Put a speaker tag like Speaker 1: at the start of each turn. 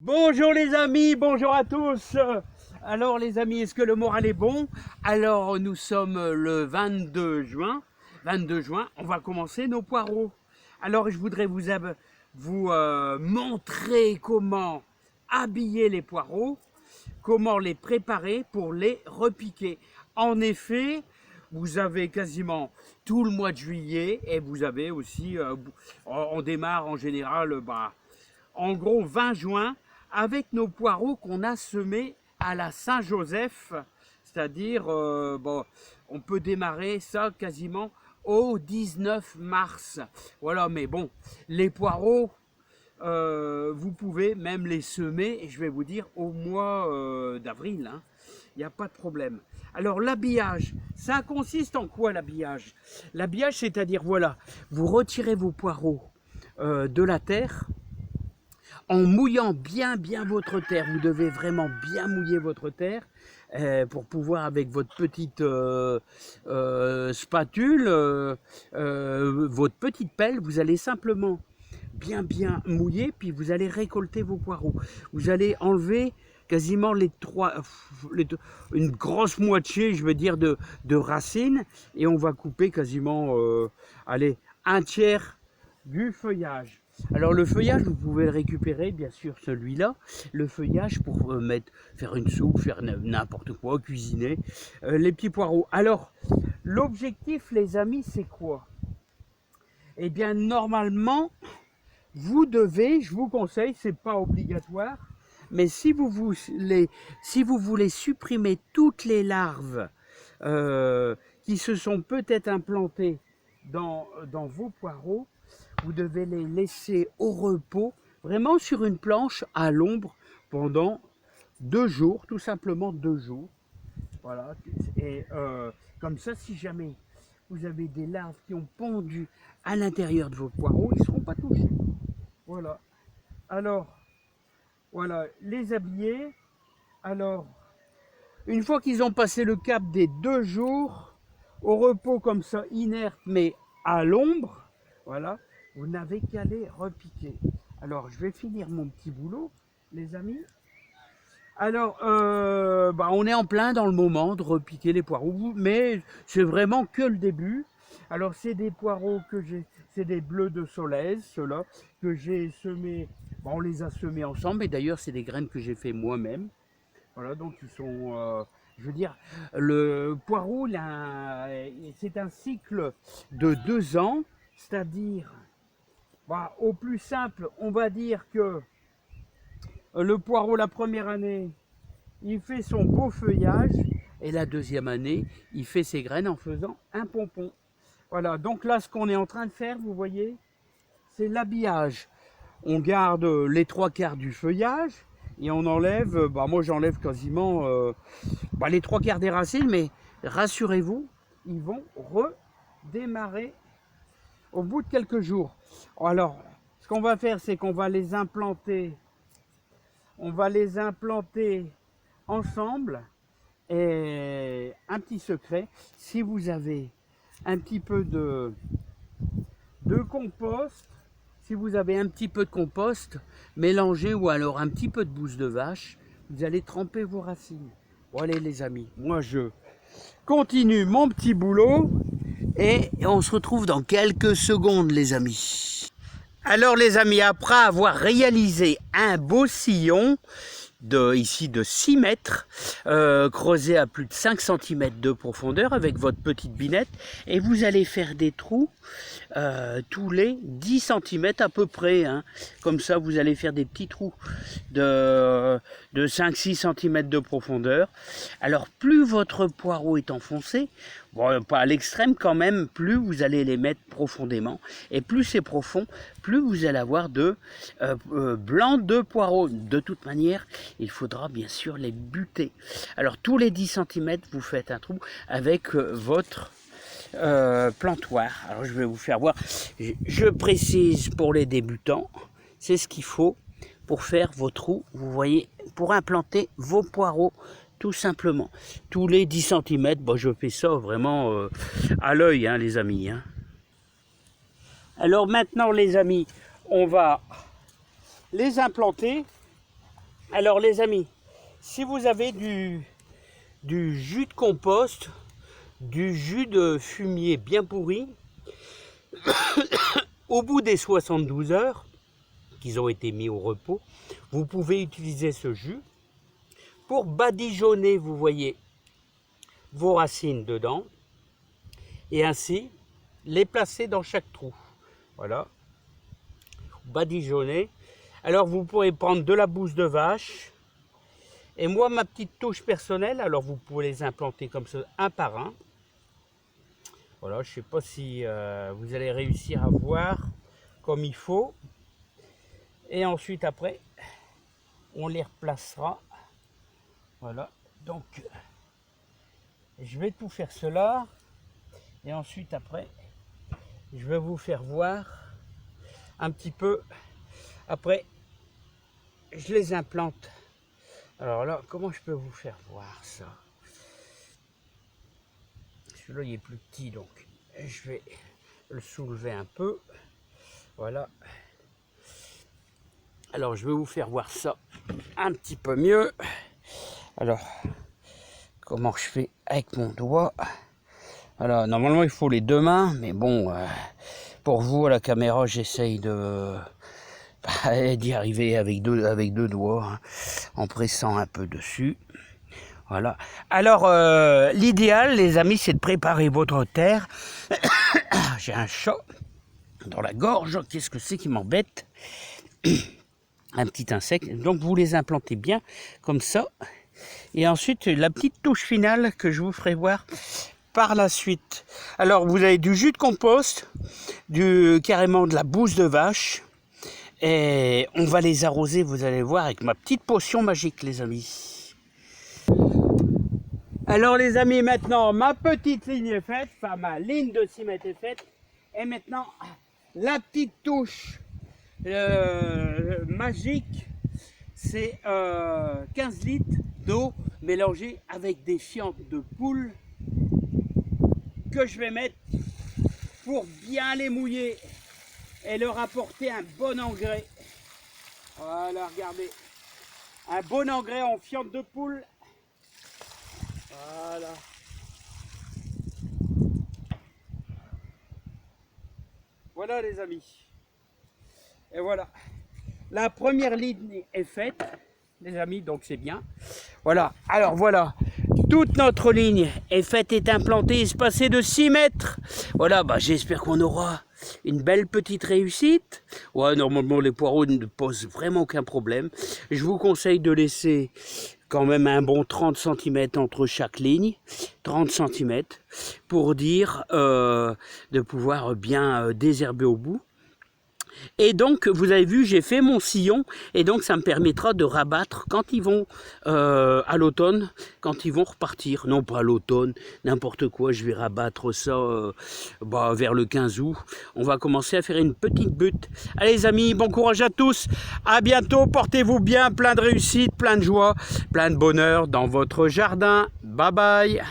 Speaker 1: Bonjour les amis, bonjour à tous. Alors les amis, est-ce que le moral est bon? Alors nous sommes le 22 juin. 22 juin, on va commencer nos poireaux. Alors je voudrais vous montrer comment habiller les poireaux, comment les préparer pour les repiquer. En effet, vous avez quasiment tout le mois de juillet et vous avez aussi, on démarre en général, en gros 20 juin, avec nos poireaux qu'on a semés à la Saint-Joseph, c'est-à-dire, on peut démarrer ça quasiment au 19 mars. Voilà, mais bon, les poireaux, vous pouvez même les semer, et je vais vous dire, au mois d'avril, hein. Il n'y a pas de problème. Alors l'habillage, ça consiste en quoi l'habillage? L'habillage, c'est-à-dire, voilà, vous retirez vos poireaux de la terre, en mouillant bien votre terre. Vous devez vraiment bien mouiller votre terre pour pouvoir, avec votre petite spatule, votre petite pelle, vous allez simplement bien mouiller, puis vous allez récolter vos poireaux. Vous allez enlever quasiment une grosse moitié, je veux dire, de racines, et on va couper quasiment, allez, un tiers du feuillage. Alors le feuillage, vous pouvez le récupérer, bien sûr, celui-là. Le feuillage pour faire une soupe, faire n'importe quoi, cuisiner les petits poireaux. Alors, l'objectif, les amis, c'est quoi? Eh bien, normalement, vous devez, je vous conseille, c'est pas obligatoire, mais si vous voulez supprimer toutes les larves qui se sont peut-être implantées dans vos poireaux, vous devez les laisser au repos, vraiment sur une planche à l'ombre pendant 2 jours, tout simplement 2 jours. Voilà, et comme ça, si jamais vous avez des larves qui ont pondu à l'intérieur de vos poireaux, ils ne seront pas touchés. Voilà. Alors, voilà, les habiller. Alors, une fois qu'ils ont passé le cap des 2 jours, au repos comme ça, inerte, mais à l'ombre, voilà, vous n'avez qu'à les repiquer. Alors, je vais finir mon petit boulot, les amis. Alors, on est en plein dans le moment de repiquer les poireaux, mais c'est vraiment que le début. Alors, c'est des poireaux c'est des bleus de Solèze, ceux-là, que j'ai semés, on les a semés ensemble, et d'ailleurs, c'est des graines que j'ai fait moi-même. Voilà, donc ils sont, je veux dire, le poireau, c'est un cycle de 2 ans, c'est-à-dire, au plus simple, on va dire que le poireau, la première année, il fait son beau feuillage, et la deuxième année, il fait ses graines en faisant un pompon. Voilà, donc là, ce qu'on est en train de faire, vous voyez, c'est l'habillage. On garde les 3/4 du feuillage, et on enlève, moi j'enlève quasiment les 3/4 des racines, mais rassurez-vous, ils vont redémarrer au bout de quelques jours. Alors, ce qu'on va faire, c'est qu'on va les implanter. On va les implanter ensemble. Et un petit secret, si vous avez un petit peu de compost, si vous avez un petit peu de compost mélangé, ou alors un petit peu de bouse de vache, vous allez tremper vos racines. Bon allez les amis, moi je continue mon petit boulot et on se retrouve dans quelques secondes les amis. Alors les amis, après avoir réalisé un beau sillon de 6 mètres, creusé à plus de 5 cm de profondeur avec votre petite binette, et vous allez faire des trous tous les 10 cm à peu près, hein. Comme ça vous allez faire des petits trous de 5-6 cm de profondeur. Alors plus votre poireau est enfoncé, pas à l'extrême quand même, plus vous allez les mettre profondément, et plus c'est profond, plus vous allez avoir de blanc de poireau. De toute manière, il faudra bien sûr les buter. Alors tous les 10 cm, vous faites un trou avec votre plantoir. Alors je vais vous faire voir, je précise pour les débutants, c'est ce qu'il faut pour faire vos trous, vous voyez, pour implanter vos poireaux, tout simplement. Tous les 10 cm, je fais ça vraiment à l'œil, hein, les amis, hein. Alors maintenant les amis, on va les implanter. Alors les amis, si vous avez du jus de compost, du jus de fumier bien pourri, au bout des 72 heures qu'ils ont été mis au repos, vous pouvez utiliser ce jus pour badigeonner, vous voyez, vos racines dedans, et ainsi les placer dans chaque trou. Voilà, badigeonner. Alors vous pourrez prendre de la bouse de vache, et moi ma petite touche personnelle, alors vous pouvez les implanter comme ça, un par un. Voilà, je ne sais pas si vous allez réussir à voir comme il faut. Et ensuite après, on les replacera. Voilà, donc je vais tout faire cela. Et ensuite après, je vais vous faire voir un petit peu. Après, je les implante. Alors là, comment je peux vous faire voir ça? Celui-là, il est plus petit, donc je vais le soulever un peu. Voilà. Alors, je vais vous faire voir ça un petit peu mieux. Alors, comment je fais avec mon doigt? Alors, normalement, il faut les deux mains, mais bon, pour vous, à la caméra, j'essaye d'y arriver avec deux doigts, hein, en pressant un peu dessus. Voilà. Alors, l'idéal, les amis, c'est de préparer votre terre. J'ai un chat dans la gorge. Qu'est-ce que c'est qui m'embête? Un petit insecte. Donc, vous les implantez bien, comme ça. Et ensuite, la petite touche finale que je vous ferai voir par la suite. Alors, vous avez du jus de compost, carrément de la bouse de vache. Et on va les arroser, vous allez voir, avec ma petite potion magique, les amis. Alors les amis, maintenant ma petite ligne est faite, enfin ma ligne de 6 mètres est faite. Et maintenant, la petite touche magique, c'est 15 litres d'eau mélangée avec des fientes de poule que je vais mettre pour bien les mouiller et leur apporter un bon engrais. Voilà, regardez, un bon engrais en fientes de poule. Voilà. Voilà les amis. Et voilà. La première ligne est faite, les amis, donc c'est bien. Voilà. Alors voilà. Toute notre ligne est faite, est implantée, espacée de 6 mètres. Voilà, bah, j'espère qu'on aura une belle petite réussite. Ouais, normalement les poireaux ne posent vraiment aucun problème. Je vous conseille de laisser quand même un bon 30 cm entre chaque ligne, 30 cm, pour dire de pouvoir bien désherber au bout. Et donc, vous avez vu, j'ai fait mon sillon, et donc ça me permettra de rabattre quand ils vont à l'automne, quand ils vont repartir. Non, pas à l'automne, n'importe quoi, je vais rabattre ça vers le 15 août. On va commencer à faire une petite butte. Allez les amis, bon courage à tous, à bientôt, portez-vous bien, plein de réussite, plein de joie, plein de bonheur dans votre jardin. Bye bye.